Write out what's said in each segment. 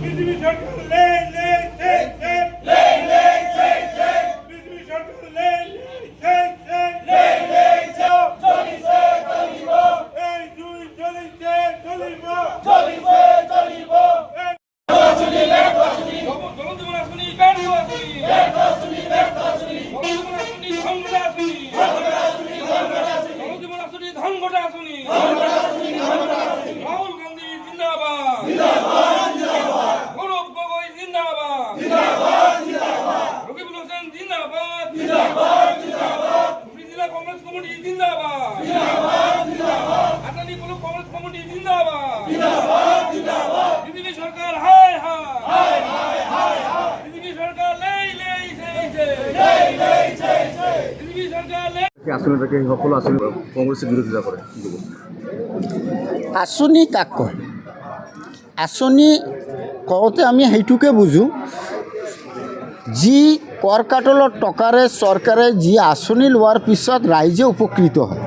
BJP সরকার লে লে সে সে লে লে সে সে বিজেপি সরকার লে লে সে সে লে লে সে চলিছে চলিব এই দুই চলিছে চলিব চলিছে চলিব আসুনি ব্যাক আসুনি জলজীবন আসুনি গাড়ি আসুনি ব্যাক আসুনি ব্যাক আসুনি জলজীবন আসুনি ধনগড়া আসুনি জলজীবন আসুনি ধনগড়া আসুনি রাহুল গান্ধী জিন্দাবাদ জিন্দাবাদ জিন্দাবাদ গৌরব গগৈ জিন্দাবাদ জিন্দাবাদ জিন্দাবাদ রকিবুল হোসেন জিন্দাবাদ জিন্দাবাদ জিন্দাবাদ জেলা কংগ্রেস কমিটি জিন্দাবাদ জিন্দাবাদ জিন্দাবাদ আটানি ব্লক কংগ্রেস কমিটি জিন্দাবাদ জিন্দাবাদ জিন্দাবাদ বিজেপি সরকার হায় হায় হায় হায় হায় বিজেপি সরকার লেই লেই সেই সেই লেই লেই সেই সেই বিজেপি সরকার লেই আসলে তাকে সকল আসলে কংগ্রেসের বিরোধিতা করে আঁচনি কাক কয় আঁচনি কওঁতে আমি সেইটোকে বুজোঁ যি কৰ কাটলৰ টকাৰে চৰকাৰে যি আঁচনি লোৱাৰ পিছত ৰাইজে উপকৃত হয়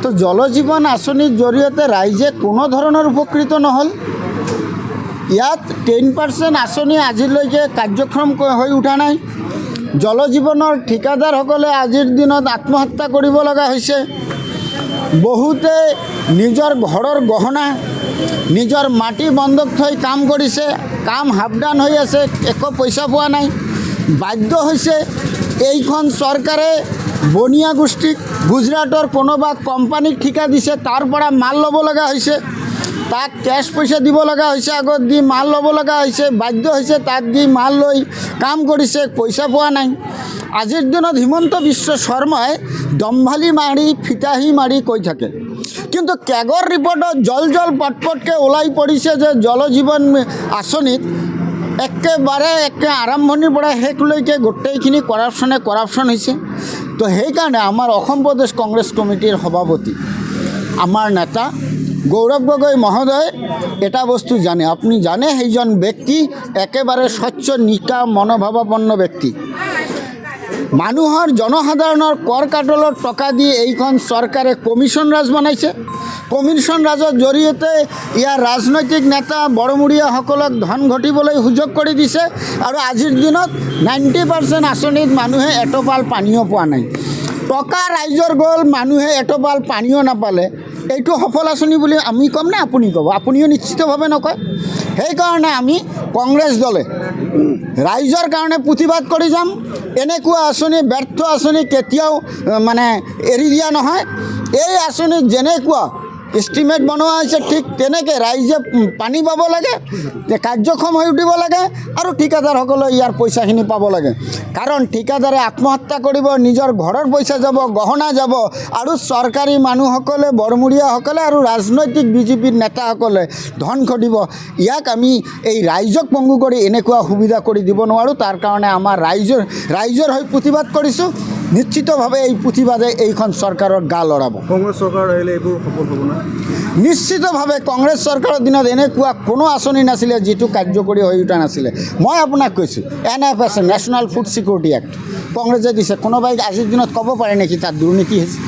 তো জলজীৱন আঁচনিৰ জৰিয়তে ৰাইজে কোনো ধৰণৰ উপকৃত নহ'ল। ইয়াত 10% আঁচনি আজিলৈকে কাৰ্যক্ষম হৈ উঠা নাই। জলজীৱনৰ ঠিকাদাৰসকলে আজিৰ দিনত আত্মহত্যা কৰিব লগা হৈছে। বহুতে নিজৰ ঘৰৰ গহনা নিজৰ মাটি বন্ধক থৈ কাম কৰিছে, কাম হাফডান হৈ আছে, একো পইচা পোৱা নাই। বাধ্য হৈছে এইখন চৰকাৰে বনিয়া গোষ্ঠীক গুজৰাটৰ কোনোবা কোম্পানীক ঠিকা দিছে, তাৰ পৰা মাল ল'ব লগা হৈছে, তাক কেছ পইচা দিব লগা হৈছে, আগত দি মাল ল'ব লগা হৈছে, বাধ্য হৈছে তাক দি মাল লৈ কাম কৰিছে, পইচা পোৱা নাই। আজিৰ দিনত হিমন্ত বিশ্ব শৰ্মাই দম্ভালি মাৰি ফিতাহী মাৰি কৈ থাকে, কিন্তু কেগৰ ৰিপৰ্টত জল পটপটকৈ ওলাই পৰিছে যে জলজীৱন আঁচনিত একেবাৰে আৰম্ভণিৰ পৰা শেষলৈকে গোটেইখিনি কৰাপশ্যন হৈছে। তো সেইকাৰণে আমাৰ অসম প্ৰদেশ কংগ্ৰেছ কমিটিৰ সভাপতি আমাৰ নেতা গৌৰৱ গগৈ মহোদয় এটা বস্তু জানে, আপুনি জানে সেইজন ব্যক্তি একেবাৰে স্বচ্ছ নিকা মনোভাৱাপন্ন ব্যক্তি। মানুহৰ জনসাধাৰণৰ কৰ কাটলৰ টকা দি এইখন চৰকাৰে কমিশ্যন ৰাজ বনাইছে। কমিশ্যন ৰাজৰ জৰিয়তে ইয়াৰ ৰাজনৈতিক নেতা বৰমূৰীয়াসকলক ধন ঘটিবলৈ সুযোগ কৰি দিছে আৰু আজিৰ দিনত 90% আঁচনিত মানুহে এটোপাল পানীও পোৱা নাই। টকা ৰাইজৰ গ'ল, মানুহে এটোপাল পানীও নাপালে। এইটো সফল আঁচনি বুলি আমি ক'ম নে আপুনি ক'ব? আপুনিও নিশ্চিতভাৱে নকয়। সেইকাৰণে আমি কংগ্ৰেছ দলে ৰাইজৰ কাৰণে প্ৰতিবাদ কৰি যাম। এনেকুৱা আঁচনি ব্যৰ্থ আঁচনি কেতিয়াও এৰি দিয়া নহয়। এই আঁচনিত যেনেকুৱা এষ্টিমেট বনোৱা হৈছে ঠিক তেনেকৈ ৰাইজে পানী পাব লাগে, কাৰ্যক্ষম হৈ উঠিব লাগে আৰু ঠিকাদাৰসকলে ইয়াৰ পইচাখিনি পাব লাগে। কাৰণ ঠিকাদাৰে আত্মহত্যা কৰিব, নিজৰ ঘৰৰ পইচা যাব, গহনা যাব আৰু চৰকাৰী মানুহসকলে বৰমূৰীয়াসকলে আৰু ৰাজনৈতিক বিজেপিৰ নেতাসকলে ধন ঘটিব। ইয়াক আমি এই ৰাইজক পংগু কৰি এনেকুৱা সুবিধা কৰি দিব নোৱাৰোঁ। তাৰ কাৰণে আমাৰ ৰাইজৰ হৈ প্ৰতিবাদ কৰিছোঁ। নিশ্চিতভাৱে এই প্ৰতিবাদে এইখন চৰকাৰৰ গা লৰাব। কংগ্ৰেছ চৰকাৰ আহিলে এইবোৰ সফল হ'ব না? নিশ্চিতভাৱে কংগ্ৰেছ চৰকাৰৰ দিনত এনেকুৱা কোনো আঁচনি নাছিলে যিটো কাৰ্যকৰী হৈ উঠা নাছিলে। মই আপোনাক কৈছোঁ NFS national food security act কংগ্ৰেছে দিছে। কোনোবাই আজিৰ দিনত ক'ব পাৰে নেকি তাত দুৰ্নীতি হৈছে?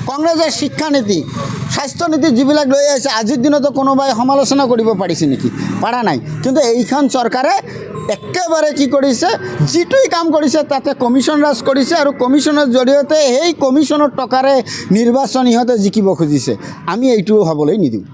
কংগ্ৰেছে শিক্ষানীতি, স্বাস্থ্যনীতি যিবিলাক লৈ আহিছে আজিৰ দিনতো কোনোবাই সমালোচনা কৰিব পাৰিছে নেকি? পৰা নাই। কিন্তু এইখন চৰকাৰে একেবাৰে কি কৰিছে, যিটোৱেই কাম কৰিছে তাতে কমিশ্যন ৰাজ কৰিছে আৰু কমিশ্যনৰ জৰিয়তে সেই কমিশ্যনৰ টকাৰে নিৰ্বাচন ইহঁতে জিকিব খুজিছে। আমি এইটো হ'বলৈ নিদিওঁ।